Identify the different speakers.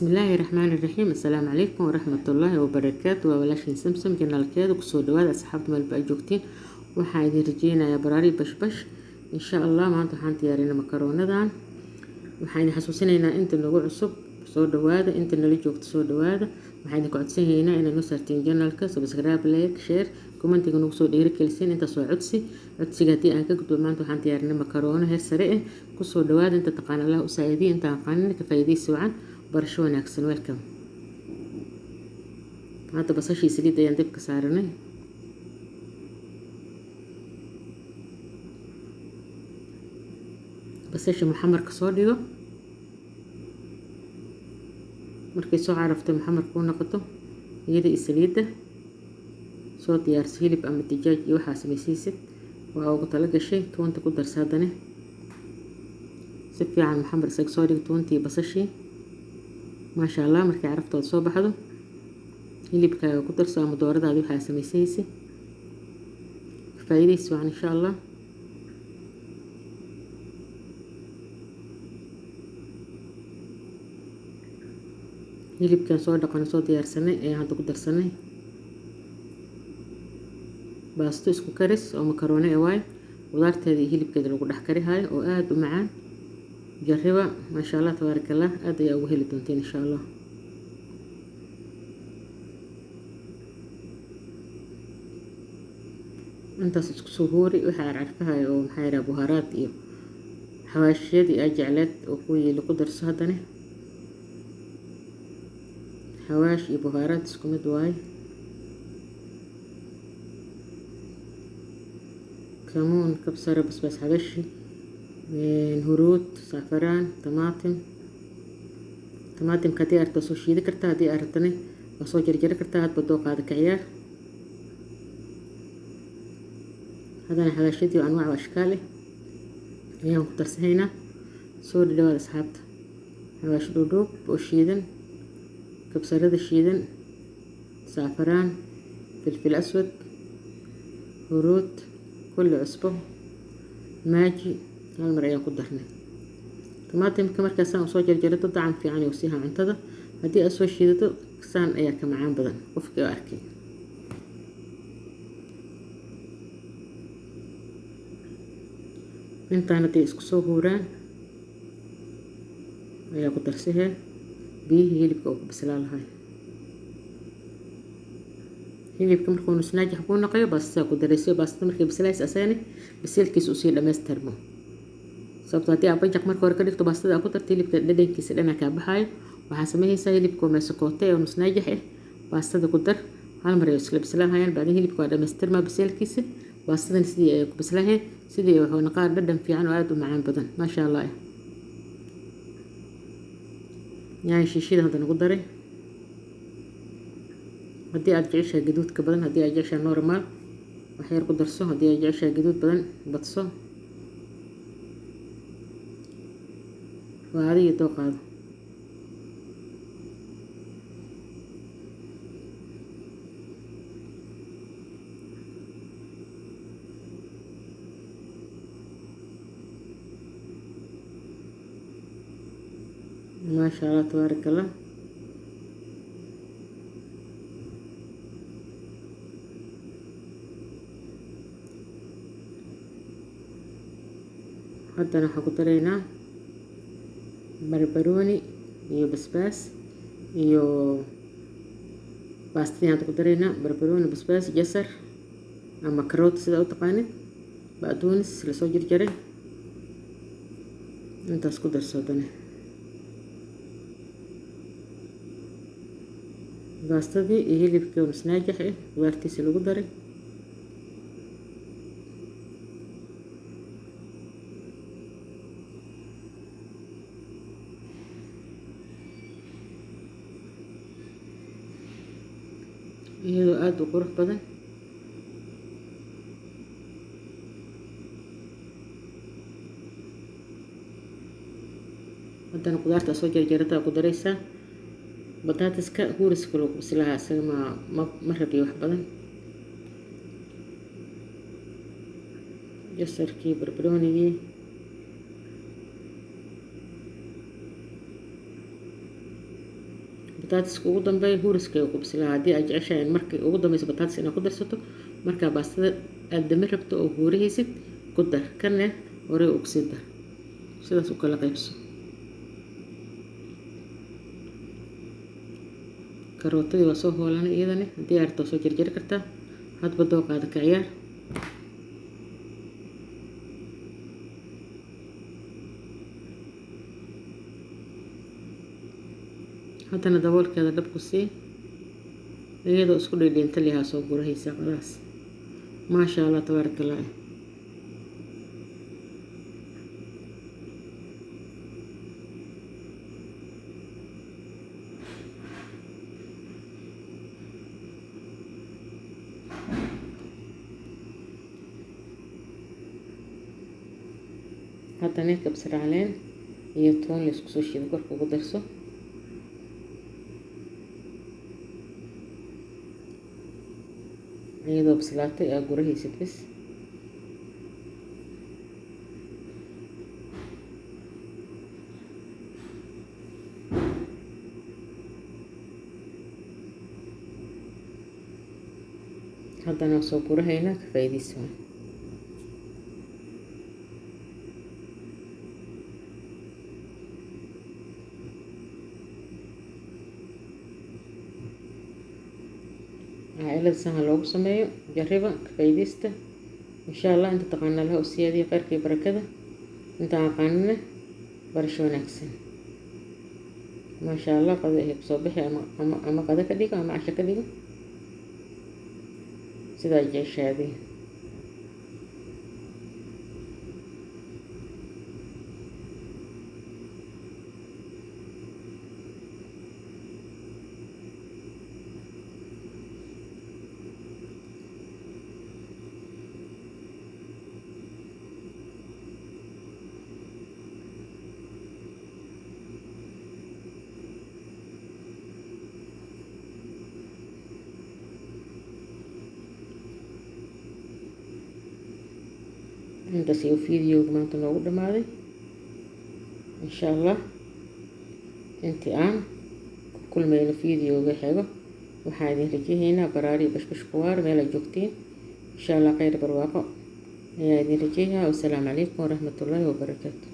Speaker 1: بسم الله الرحمن الرحيم. السلام عليكم ورحمة الله وبركاته. وولاشين سمسم جنالكيدا kusoo dhawaada asxaabta meel baa joogtiin. waxaan idin rajeynayaa baraari bashbash insha Allah. maanta waxaan diyaarinay makaronadan. waxaan idin xasuusinaynaa inta nagu cusub soo dhawaada, inta nala joogto soo dhawaada. waxaan idin ku codsanaynaa inaad noo saartiin channelka, subscribe, like, share, comment nagu soo dhiirigelisiin. inta soo codsiga hadii aan ka gudbo. maanta waxaan diyaarinay makarono heer sare ah. kusoo dhawaada inta taqaan Allah u saacidiyo, inta aan qaanin ka faa'iideysi wacan barasho wanaagsan. welcome. hadda basashii saliid ayaan dabka saaranay. basasha muxamarka soo dhigo. markay soo carafto muxamarka u noqoto iyada iyo saliidda soo diyaarso hilib ama digaag iyo waxaa samaysiisid waa ugu tala gashay. toonta ku darso haddana si fiican muxamar isaga soo dhig toontii basashii. maasha Allah. markay caraftood soo baxdo hilibkaaga ku darso ama dooradaada waxaa samaysiisid faa'iideysi wacan insha Allah. hilibkan soo dhaqan soo diyaarsanay ee hadda ku darsanay baasto isku karis oo makaroone ah waay. qudaarteeda iyo hilibkeeda lagu dhex kari hayo oo aad u macaan. jariba maasha Allah tabaarakallah. aad ayaa ugu heli doonteen insha Allah. intaas isku soo hoori waxa carfahay oo maxay yiraahdaa buharaad iyo xawaashiyada ay jecleed oo ku yeelo ku darso haddana حواش iyo بهارات isku mid waay. كمون، كبسر، بسباس حبشي، هروت، زعفران، طماطم كدي أرتا soo shiidi kartaa. hadii aad rabtana waa soo jarjari kartaa. hadba dooqaada ka ciyaar. hadana xawaashiyadii oo anwaac ashkaal ah ayaan ku darsanaynaa. soo dhawaada asxaabta. xawaash dhuudhuub oo shiidan، كبسرة شيدن، زعفران، فلفل أسود، هروت، كل عصبه، ماجي. هالمرة أيام قدرنا طماطم كمر كاسان وصو جرجرته طعم في عاني وسيها عنتظر. هدي أسود شيدته كسان أيام كمعان بدن وفكي وأركي. انتانا دي اسكسو هوران أيام قدرسيها biyihi hilibka oo bislaa lahay. hilibka markuu nusnaaji ku naqayo baasta ku darayso. baasta markay bislaayso asana bisilkiisa u sii dhameystirmo. sababtoo ah abajaq marka hore ka dhigto baastada ku dartay hilibka dhadhankiisa dhana ka baxayo. waxaa sameeyaysaa hilibka oo meesakoote oo nusnaaji ah baastada ku dar hal mar ay isla bislaahayaan. baadin hilibka waa dhameystirma bisilkiisa. baastadan sidii ay ku bislaahay sidii wuxuu naqaa dhadhan fiican oo aad u macaan badan maasha Allah. يعني شيشيدا هذا نقول داري. هدي أرجعشها جدود كبدن، هدي أرجعشها نورمال وحير قدر صو. هدي أرجعشها جدود بدن بتصو. وهذه يتوقع هذا. ما شاء الله تبارك الله. حتى أنا حقطرينا بربروني iyo basbaas iyo baastiin aad ku dareyna barbarooni, basbaas, jasar ama karoot sida u taqaanid, baaduunis la soo jarjaray. intaas ku darso dana baastadii iyo hilibkii oo nusnaajax ah qudaartiisa lagu daray. iyadoo aad u qurux badan. haddana qudaarta soo jarjarata ku daraysaa. bataatiska huuriska lagu bislaha isaga ma rabiyo wax badan. jasarkii, barbaroonigii, bataatiska ugu dambeeya huuriska ku bislaa. Haddii aad jeceshahay in markii ugu dambeysa bataatis inaad ku darsato markaa baastada aad dami rabto oo huurihaysid ku dar kana hore ugu sii dar sidaas u kala qaybso. karootadii waa soo hoolanay iyadana haddii aad rabto soo jarjari kartaa hadba dooqaada ka ciyaar. haddana daboolkeeda dhab ku sii iyadoo isku dhidhiinta lihaa soo gurahaysa qalaas. maasha allah tabaaraka allah. haddana kabsar caleen iyo toon la isku soo shiido korka ugu darso. iyadoo bislaatay aad gurahaysid bis. haddana soo gurahaynaa ka faa'iidayso. عائلة سهل لوgu sameeyo jariba ka faa'iideysta insha Allah. inta taqaana laha u siyaadiyo khayrka iyo barakada inta aqaanina barasho wanaagsan. ma sha Allah qado ay soo bixi ama qado ka dhigo ama casho ka dhigo sida jeeshaadii. intaas iyo fiidiyowga maanta noogu dhamaaday insha Allah. intii aan ku kulmayno fiidiyowga xigo waxaan idin rajaynaynaa baraari bashbash quwaar meel aad joogtiin insha Allah khayr barwaaqo ayaa idin rajaynayaa. wassalaamu calaykum waraxmatullaahi wabarakaatuh.